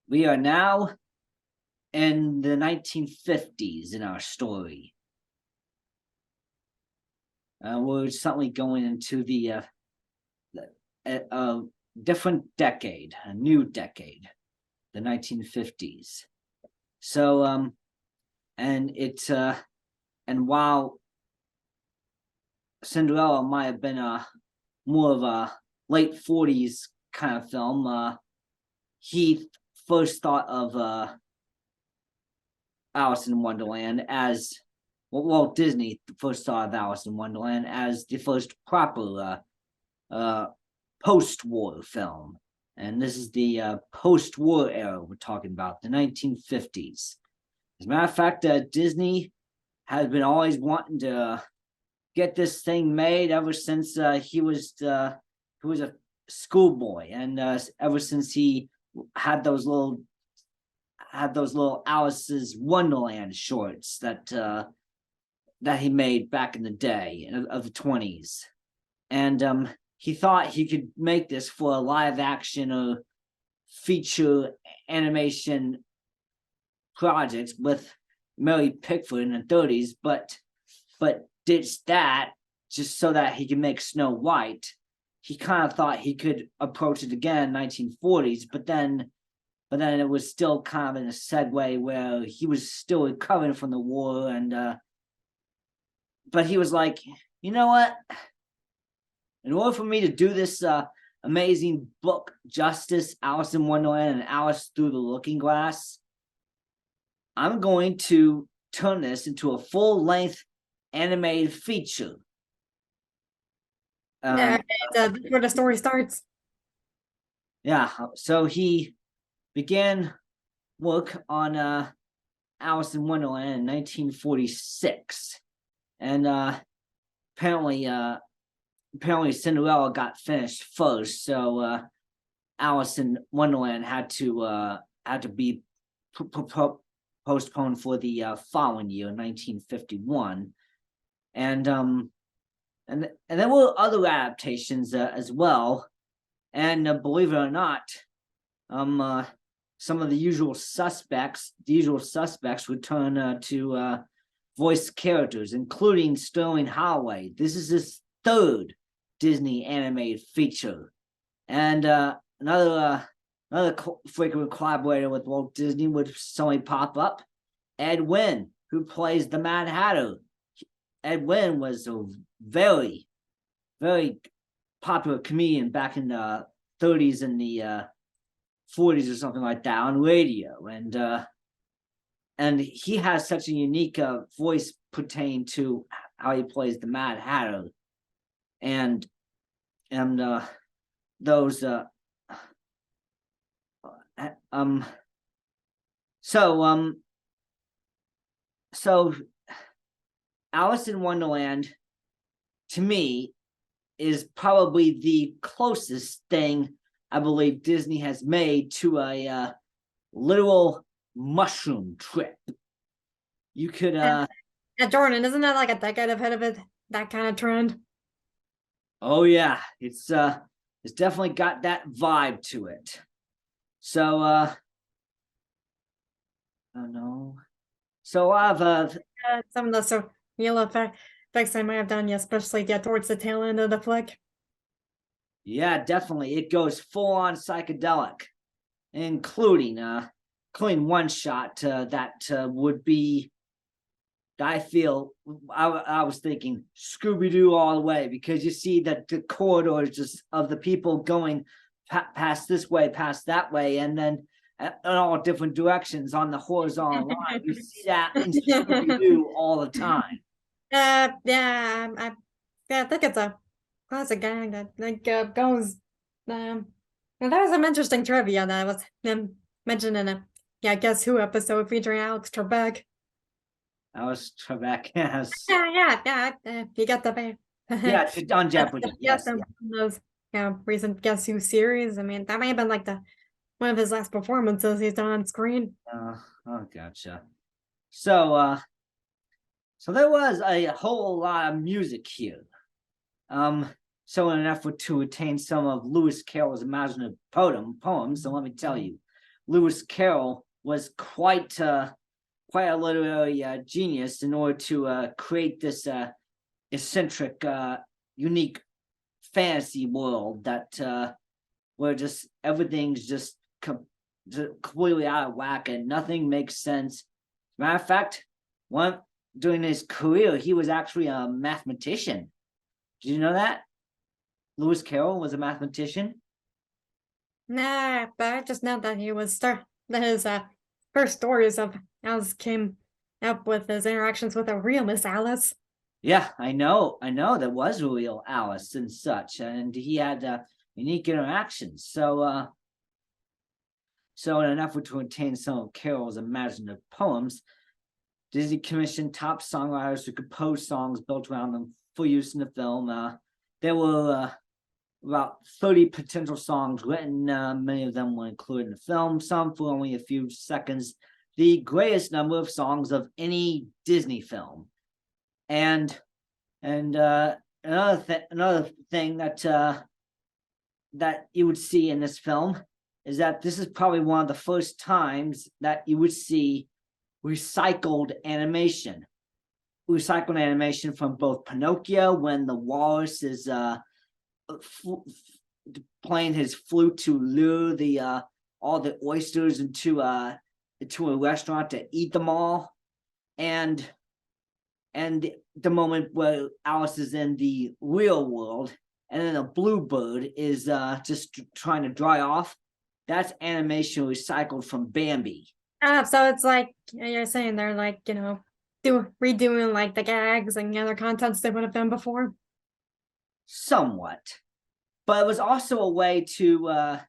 We are now in the 1950s in our story. We're suddenly going into the different decade, a new decade, the 1950s. So, and while Cinderella might have been more of a late 40s kind of film, he first thought of Alice in Wonderland as Walt Disney first thought of Alice in Wonderland as the first proper post-war film. And this is the post-war era we're talking about, the 1950s. As a matter of fact, Disney has been always wanting to get this thing made ever since he was a schoolboy, and ever since he had those little Alice's Wonderland shorts that he made back in the day of the 20s. And he thought he could make this for a live action or feature animation project with Mary Pickford in the 30s, but ditched that just so that he could make Snow White. He kind of thought he could approach it again in 1940s, but then it was still kind of in a segue where he was still recovering from the war, and but he was like, you know what? In order for me to do this amazing book justice, Alice in Wonderland and Alice Through the Looking Glass, I'm going to turn this into a full-length animated feature. That's where the story starts. Yeah, so he began work on Alice in Wonderland in 1946, and apparently Cinderella got finished first, so Alice in Wonderland had to be postponed for the following year, 1951, and there were other adaptations as well, and believe it or not, some of the usual suspects return to voice characters, including Sterling Holloway. This is his third Disney animated feature, and another frequent collaborator with Walt Disney would suddenly pop up, Ed Wynn, who plays the Mad Hatter. Ed Wynn was a very, very popular comedian back in the 30s and the 40s or something like that on radio, and he has such a unique voice pertaining to how he plays the Mad Hatter, and those so Alice in Wonderland, to me, is probably the closest thing I believe Disney has made to a literal mushroom trip. You could Jordan, isn't that like a decade ahead of it? That kind of trend. Oh yeah, it's definitely got that vibe to it. So I don't know. So I've some of the real effects I might have done, especially towards the tail end of the flick. Yeah, definitely. It goes full on psychedelic, including one shot that would be, I feel, I was thinking Scooby-Doo all the way, because you see that the corridors just of the people going past this way, past that way, and then in all different directions on the horizontal line. You see that in Scooby-Doo all the time. I think it's a classic gang that goes. There was some interesting trivia that was mentioned in a Guess Who episode featuring Alex Trebek. Alex Trebek, yes. Yeah. You got the yeah, on Jeopardy. Yes. Those recent Guess Who series. I mean, that may have been like one of his last performances he's done on screen. Oh, gotcha. So there was a whole lot of music here. So in an effort to attain some of Lewis Carroll's imaginative poems, so let me tell you, Lewis Carroll was quite a literary genius in order to create this eccentric, unique fantasy world that where just everything's just completely out of whack and nothing makes sense. Matter of fact, during his career, he was actually a mathematician. Did you know that? Lewis Carroll was a mathematician. Nah, but I just know that that his first stories of Alice came up with his interactions with a real Miss Alice. Yeah, I know. There was a real Alice and such, and he had unique interactions. So in an effort to retain some of Carroll's imaginative poems, Disney commissioned top songwriters to compose songs built around them for use in the film. There were about 30 potential songs written. Many of them were included in the film, some for only a few seconds. The greatest number of songs of any Disney film. And another thing that you would see in this film is that this is probably one of the first times that you would see recycled animation from both Pinocchio, when the walrus is playing his flute to lure the all the oysters into a restaurant to eat them all, and the moment where Alice is in the real world and then a bluebird is just trying to dry off. That's animation recycled from Bambi. So it's like you're saying they're like, redoing like the gags and the other contents they would have done before. Somewhat, but it was also a way to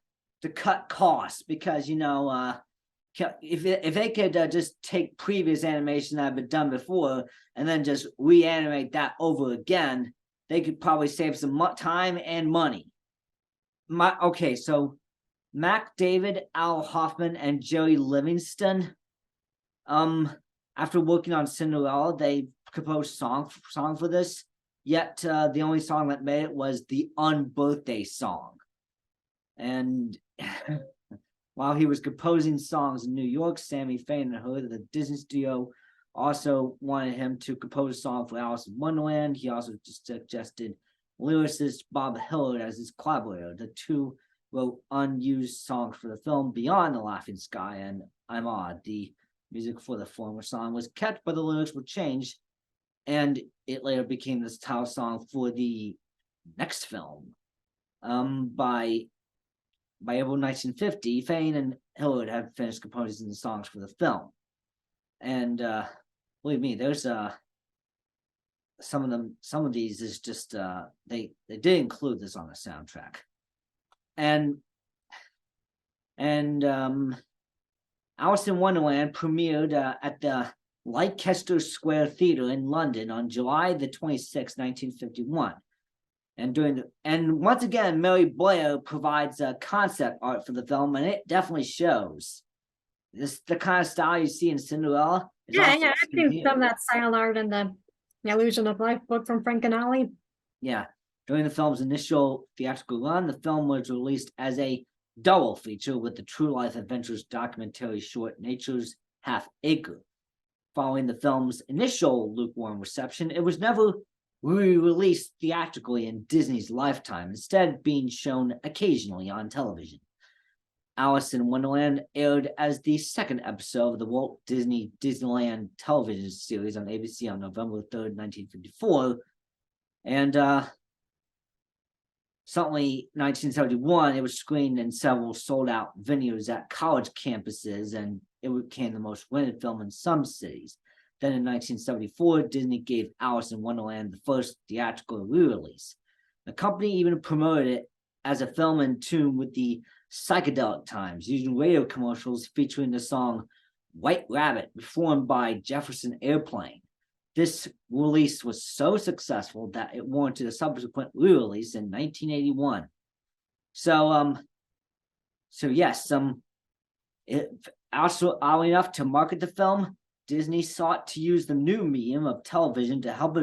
cut costs, because if they could just take previous animation that had been done before and then just reanimate that over again, they could probably save some time and money. So Mac David, Al Hoffman, and Jerry Livingston, after working on Cinderella, they composed song for this. Yet the only song that made it was the Unbirthday song. And while he was composing songs in New York, Sammy Fain heard that the Disney studio also wanted him to compose a song for Alice in Wonderland. He also just suggested lyricist Bob Hillard as his collaborator. The two wrote unused songs for the film Beyond the Laughing Sky and I'm Odd. The music for the former song was kept, but the lyrics were changed, and it later became this title song for the next film. By April 1950, Fain and Hillard had finished composing the songs for the film. And believe me, there's some of these is just they did include this on the soundtrack. And Alice in Wonderland premiered at the Leicester Square Theatre in London on July the 26th, 1951. And once again, Mary Blair provides concept art for the film, and it definitely shows. This the kind of style you see in Cinderella. Yeah, I've seen some of that style art in the Illusion of Life book from Frank and Ollie. Yeah. During the film's initial theatrical run, the film was released as a double feature with the True Life Adventures documentary short Nature's Half Acre. Following the film's initial lukewarm reception, it was never re-released theatrically in Disney's lifetime, instead being shown occasionally on television. Alice in Wonderland aired as the second episode of the Walt Disney Disneyland television series on ABC on November 3rd, 1954, and suddenly, 1971, it was screened in several sold-out venues at college campuses, and it became the most rented film in some cities. Then in 1974, Disney gave Alice in Wonderland the first theatrical re-release. The company even promoted it as a film in tune with the psychedelic times, using radio commercials featuring the song White Rabbit, performed by Jefferson Airplane. This release was so successful that it warranted a subsequent re-release in 1981. So yes, also oddly enough, to market the film, Disney sought to use the new medium of television to help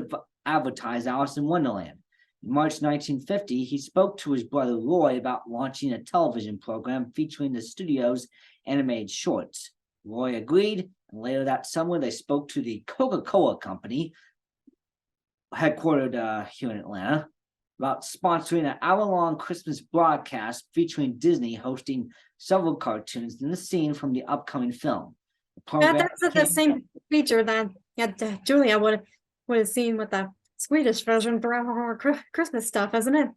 advertise Alice in Wonderland. In March 1950, he spoke to his brother Roy about launching a television program featuring the studio's animated shorts. Roy agreed, and later that summer they spoke to the Coca-Cola company, headquartered here in Atlanta, about sponsoring an hour-long Christmas broadcast featuring Disney hosting several cartoons in the scene from the upcoming film. That's the same feature that Julia would have seen with the Swedish version for our Christmas stuff, isn't it?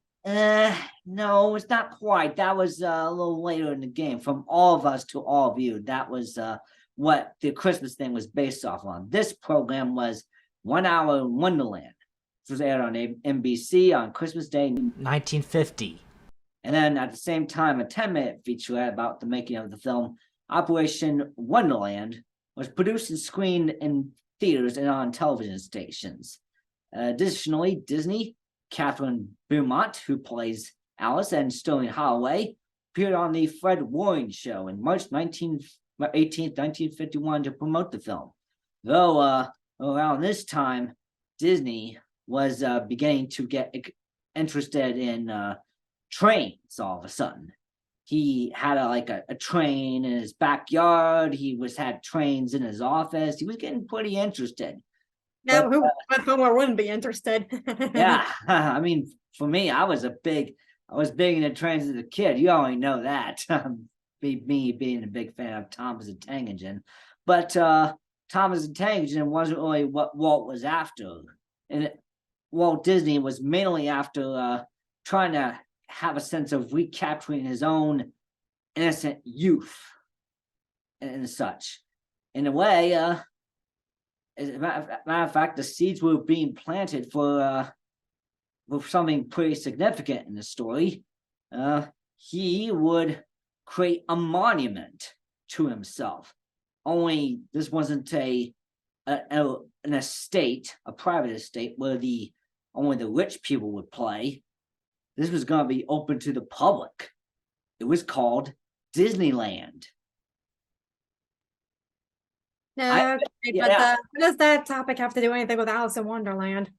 No, it's not quite. That was a little later in the game. From All of Us to All of You, that was what the Christmas thing was based off on. This program was 1 Hour in Wonderland. This was aired on NBC on Christmas Day 1950. And then at the same time, a 10-minute featurette about the making of the film Operation Wonderland was produced and screened in theaters and on television stations. Additionally, Disney, Catherine Beaumont, who plays Alice, and Sterling Holloway appeared on the Fred Warren Show in March 18th, 1951 to promote the film. Though around this time, Disney was beginning to get interested in trains all of a sudden. He had a train in his backyard. He had trains in his office. He was getting pretty interested. Yeah, who wouldn't be interested? Yeah, I mean, for me, I was big into trains as a kid. You already know that. Me being a big fan of Thomas the Tank Engine, but Thomas the Tank Engine wasn't really what Walt was after, and Walt Disney was mainly after trying to have a sense of recapturing his own innocent youth and such. In a way, as a matter of fact, the seeds were being planted for something pretty significant in the story. He would create a monument to himself. Only this wasn't an estate, a private estate, where only the rich people would play. This was going to be open to the public. It was called Disneyland. No, okay, yeah. But what does that topic have to do anything with Alice in Wonderland?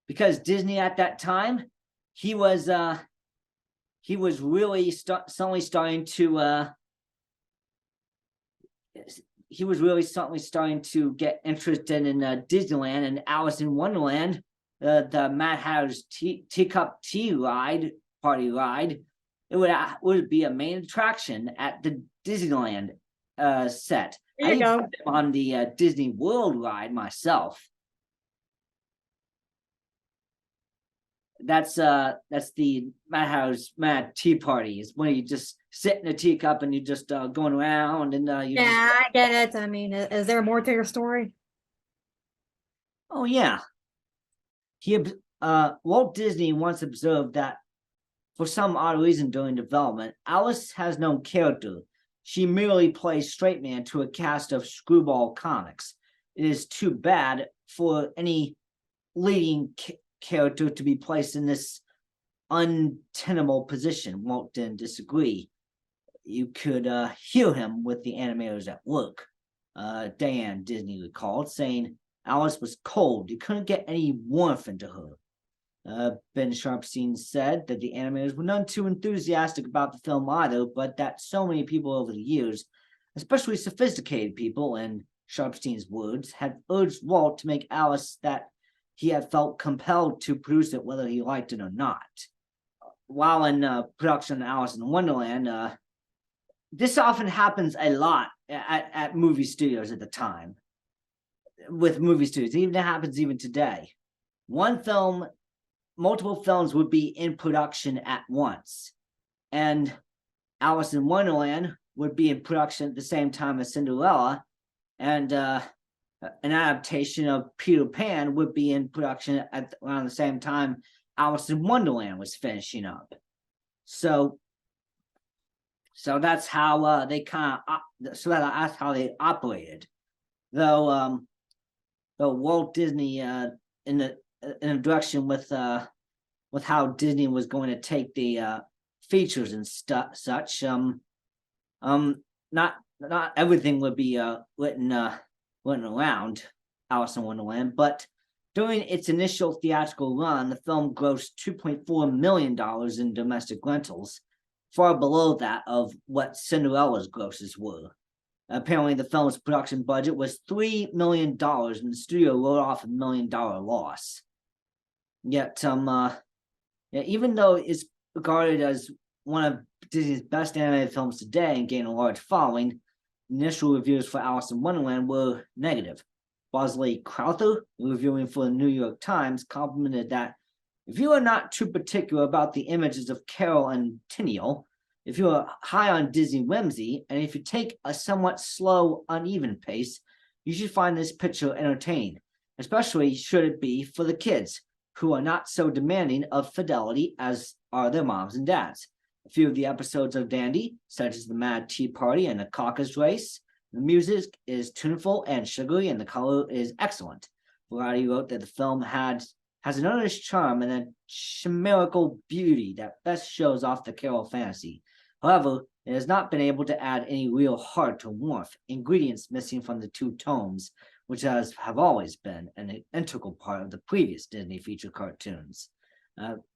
Because Disney at that time, he was really suddenly starting to get interested in Disneyland and Alice in Wonderland. The Mad Hatter's Teacup Tea party ride. It would be a main attraction at the Disneyland set. There you go. On the Disney World ride myself. That's the Mad Hatter's Mad Tea Party. Is when you just sit in a teacup and you just going around and I get it. I mean, is there more to your story? Oh yeah. Walt Disney once observed that for some odd reason during development, Alice has no character. She merely plays straight man to a cast of screwball comics. It is too bad for any leading character to be placed in this untenable position. Walt didn't disagree. You could hear him with the animators at work. Dan Disney recalled, saying Alice was cold. You couldn't get any warmth into her. Ben Sharpstein said that the animators were none too enthusiastic about the film either, but that so many people over the years, especially sophisticated people, in Sharpstein's words, had urged Walt to make Alice that he had felt compelled to produce it whether he liked it or not. While in production of Alice in Wonderland, this often happens a lot at movie studios at the time. With movie studios, it happens even today. Multiple films would be in production at once, and Alice in Wonderland would be in production at the same time as Cinderella, and an adaptation of Peter Pan would be in production at around the same time Alice in Wonderland was finishing up. So that's how that's how they operated. Though Walt Disney in a direction with how Disney was going to take the features and such. Not everything would be written around Alice in Wonderland, but during its initial theatrical run, the film grossed $2.4 million in domestic rentals. far below that of what Cinderella's grosses were. Apparently, the film's production budget was $3 million, and the studio wrote off $1 million loss. Yet, even though it's regarded as one of Disney's best animated films today and gained a large following, initial reviews for Alice in Wonderland were negative. Bosley Crowther, reviewing for the New York Times, complimented that if you are not too particular about the images of Carol and Tiniel, if you are high on Disney whimsy, and if you take a somewhat slow, uneven pace, you should find this picture entertaining, especially should it be for the kids, who are not so demanding of fidelity as are their moms and dads. A few of the episodes of Dandy, such as the Mad Tea Party and the Caucus Race, the music is tuneful and sugary, and the color is excellent. Variety wrote that the film has an earnest charm and a chimerical beauty that best shows off the Carol fantasy. However, it has not been able to add any real heart or warmth, ingredients missing from the two tomes, which have always been an integral part of the previous Disney feature cartoons.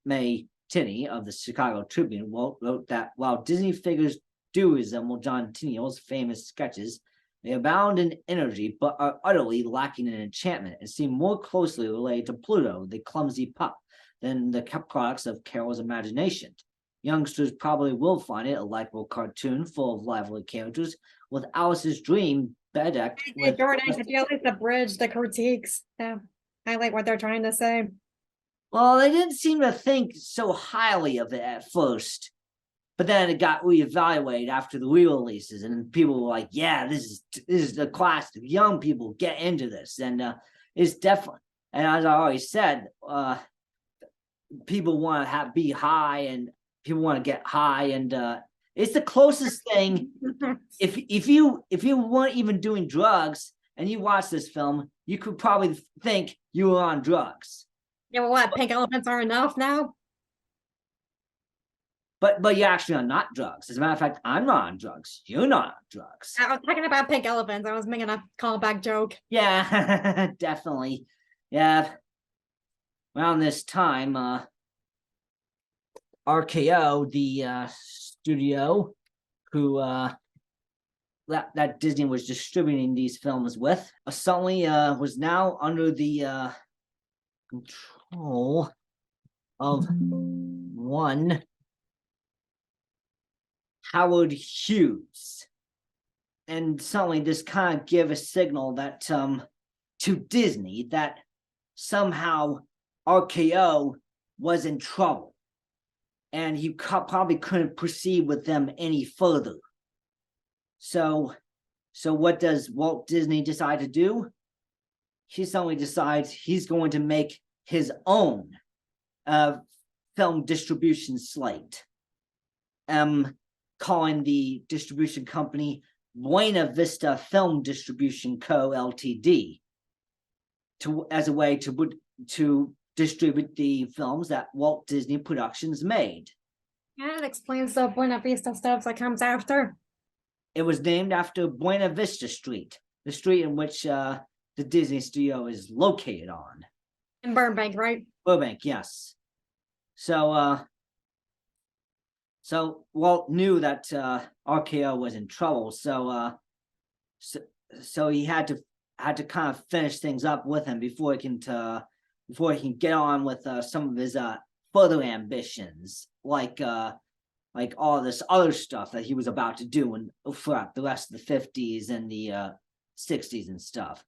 May Tinney of the Chicago Tribune wrote that while Disney figures do resemble John Tiniel's famous sketches, they abound in energy but are utterly lacking in enchantment and seem more closely related to Pluto, the clumsy pup, than the products of Carol's imagination. Youngsters probably will find it a likable cartoon full of lively characters, with Alice's dream bedecked with... Jordan, I feel like the bridge, the critiques, highlight what they're trying to say. Well, they didn't seem to think so highly of it at first, but then it got reevaluated after the re-releases, and people were like, "Yeah, this is the classic. Young people get into this," and it's definitely. And as I already said, people want to be high, and people want to get high, and it's the closest thing. If you weren't even doing drugs and you watch this film, you could probably think you were on drugs. Yeah, well, what? Pink elephants are enough now? But you're actually on not drugs. As a matter of fact, I'm not on drugs. You're not on drugs. I was talking about pink elephants. I was making a callback joke. Yeah, definitely. Yeah. Around this time, RKO, the studio who that Disney was distributing these films with, suddenly was now under the control of one Howard Hughes. And suddenly this kind of gave a signal that to Disney that somehow RKO was in trouble, and he probably couldn't proceed with them any further. So what does Walt Disney decide to do? He suddenly decides he's going to make his own film distribution slate, calling the distribution company Buena Vista Film Distribution Co. Ltd. As a way to distribute the films that Walt Disney Productions made. Yeah, it explains the Buena Vista stuff that comes after. It was named after Buena Vista Street, the street in which the Disney studio is located on. In Burbank, right? Burbank, yes. So Walt knew that RKO was in trouble, so he had to kind of finish things up with him before he can get on with some of his further ambitions, like all this other stuff that he was about to do throughout the rest of the 50s and the 60s and stuff.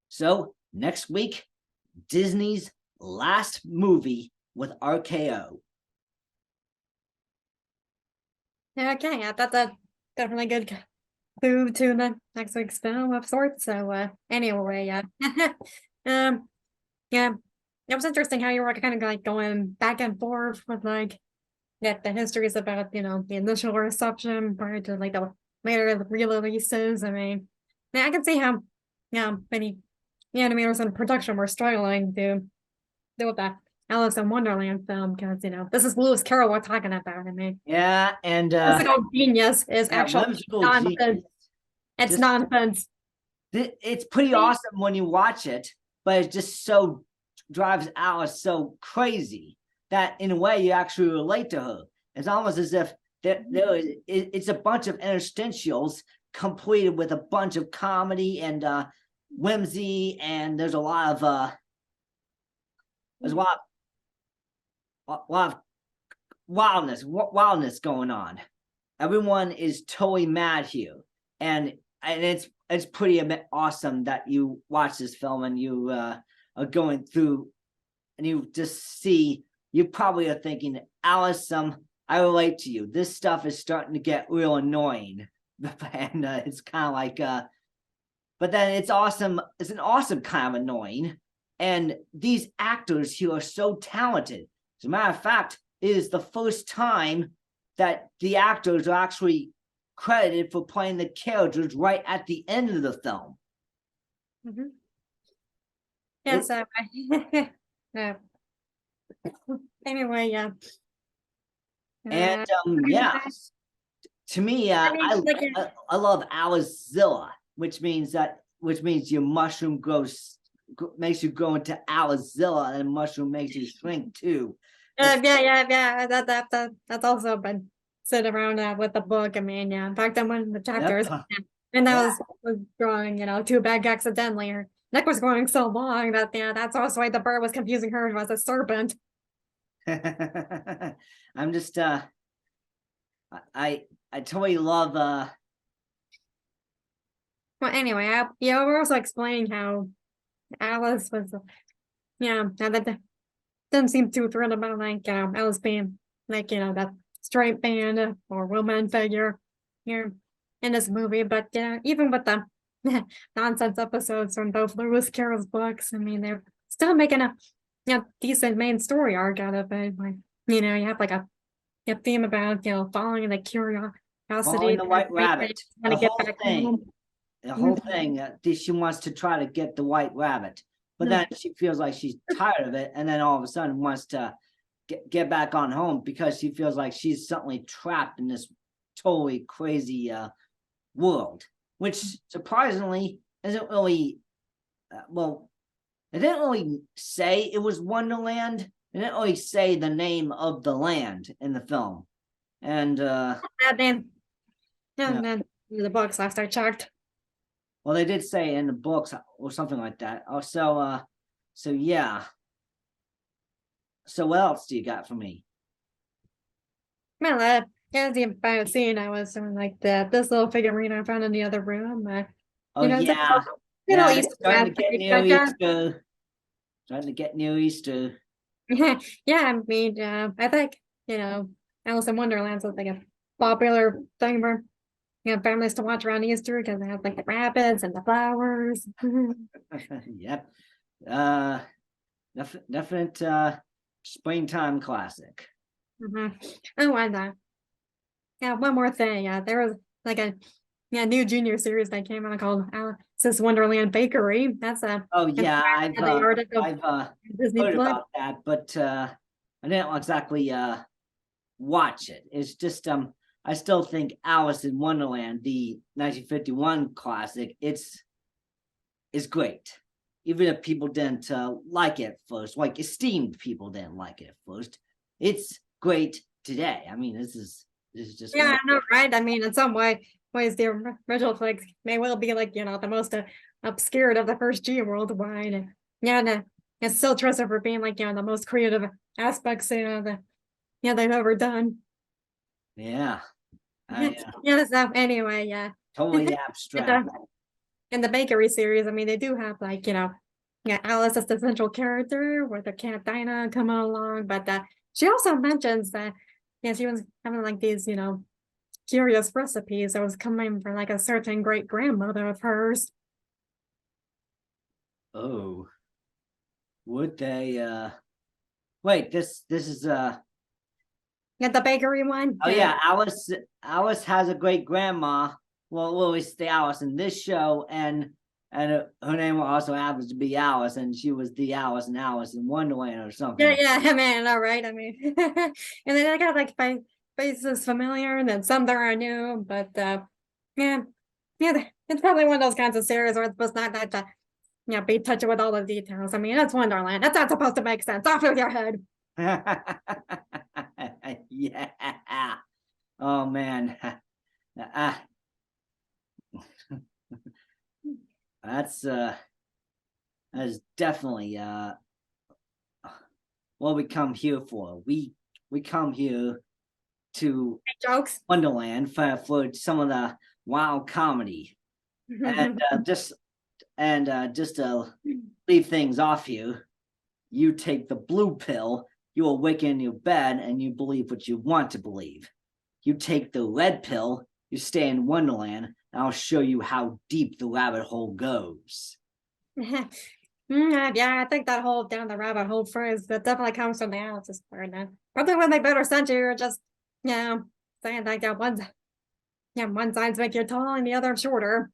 So next week, Disney's last movie with RKO. Yeah, okay, yeah, that's a definitely good clue to the next week's film of sorts. So anyway, yeah. Yeah, it was interesting how you were kind of like going back and forth with like the histories about, the initial reception prior to like the later re-releases. I mean, I can see how many animators in production were struggling to do with that Alice in Wonderland film, because this is Lewis Carroll we're talking about. I mean, yeah, and whimsical genius is actually nonsense. Genius. It's nonsense. It's pretty awesome when you watch it, but it just so drives Alice so crazy that in a way you actually relate to her. It's almost as if it's a bunch of interstitials completed with a bunch of comedy and whimsy, and there's a lot of wildness going on. Everyone is totally mad here, and it's pretty awesome that you watch this film and you are going through, and you just see, you probably are thinking, Alice, I relate to you. This stuff is starting to get real annoying, and it's kind of like, but then it's awesome. It's an awesome kind of annoying, and these actors here are so talented. As a matter of fact, it is the first time that the actors are actually credited for playing the characters right at the end of the film. Mm-hmm. Yeah, so anyway, yeah. And yeah, to me, I love Alizilla, which means your mushroom makes you go into Alizilla, and mushroom makes you shrink too. Yeah. That's also been said around with the book. I mean, yeah. Back then when the chapters, and that was growing, too bad accidentally. Her neck was growing so long that that's also why the bird was confusing her as a serpent. I'm just I totally love Well, anyway, we're also explaining how Alice was, that doesn't seem too thrilled about Alice being that straight band or woman figure here in this movie. But even with the nonsense episodes from both Lewis Carroll's books, I mean, they're still making a decent main story arc out of it. Like, you have like a theme about following the curiosity, following the white rabbit. The whole thing. She wants to try to get the white rabbit, but then she feels like she's tired of it, and then all of a sudden wants to get back on home because she feels like she's suddenly trapped in this totally crazy world, which surprisingly isn't really it didn't really say it was Wonderland. It didn't really say the name of the land in the film. And the books last I checked. Well, they did say in the books or something like that. So yeah. So what else do you got for me? Well, as the final scene, I was like this little figurine I found in the other room. It's starting to get near Easter. Starting to get near Easter. Yeah, I mean, I think Alice in Wonderland is like a popular thing for families to watch around Easter because they have like the rabbits and the flowers. Yep. Definite springtime classic. Oh, and one more thing. There was like a new junior series that came out called Alice's Wonderland Bakery. That's I've heard about that, but I didn't exactly watch it. It's just I still think Alice in Wonderland, the 1951 classic, it's great. Even if people didn't like it at first, like esteemed people didn't like it at first, it's great today. I mean, this is just I know, right? I mean, in some ways the original flicks may well be like the most obscured of the first G worldwide. And it's still trusted for being like the most creative aspects they've ever done. Yeah. So anyway, totally abstract. In the bakery series, I mean, they do have like Alice as the central character with the cat Dinah coming along, but she also mentions that she was having like these curious recipes that was coming from like a certain great grandmother of hers. Oh, would they wait, this is the bakery one? Oh yeah, Alice has a great grandma. Well, we'll stay Alice in this show, and her name also happens to be Alice, and she was the Alice in Wonderland or something. Yeah, man, all right. I mean, and then I got like faces familiar, and then some that are new, but it's probably one of those kinds of series where it's supposed not that be touching with all the details. I mean, it's Wonderland. That's not supposed to make sense. Off with your head. Yeah. Oh man. Ah, that's that's definitely what we come here for. We come here to Jokes. Wonderland for some of the wild comedy. And just to leave things off here, you take the blue pill, you awaken in your bed and you believe what you want to believe. You take the red pill, you stay in Wonderland, and I'll show you how deep the rabbit hole goes. Yeah, I think that whole down the rabbit hole phrase that definitely comes from the Alice's part. Then probably when they better send you, just saying like that one side's make you tall and the other shorter.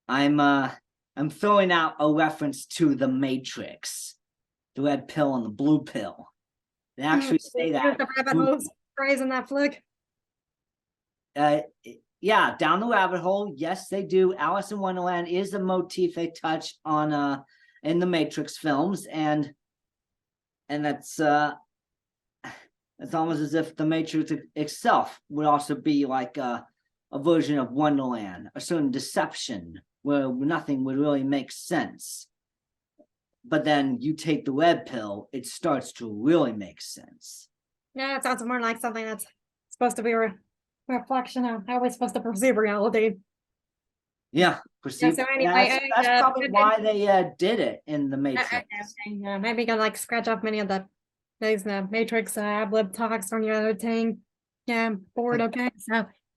I'm throwing out a reference to the Matrix, the red pill and the blue pill. They actually say that. The rabbit holes phrase in that flick. Uh, yeah, down the rabbit hole. Yes, they do. Alice in Wonderland is a motif they touch on in the Matrix films, and that's it's almost as if the Matrix itself would also be like a version of Wonderland, a certain deception where nothing would really make sense. But then you take the red pill, it starts to really make sense. Yeah, it sounds more like something that's supposed to be a reflection of how we're supposed to perceive reality. Yeah, perceive. So anyway, that's probably why they did it in the Matrix. Maybe you can like scratch off many of these Matrix lib talks on your other thing. Yeah, I'm bored. Okay, so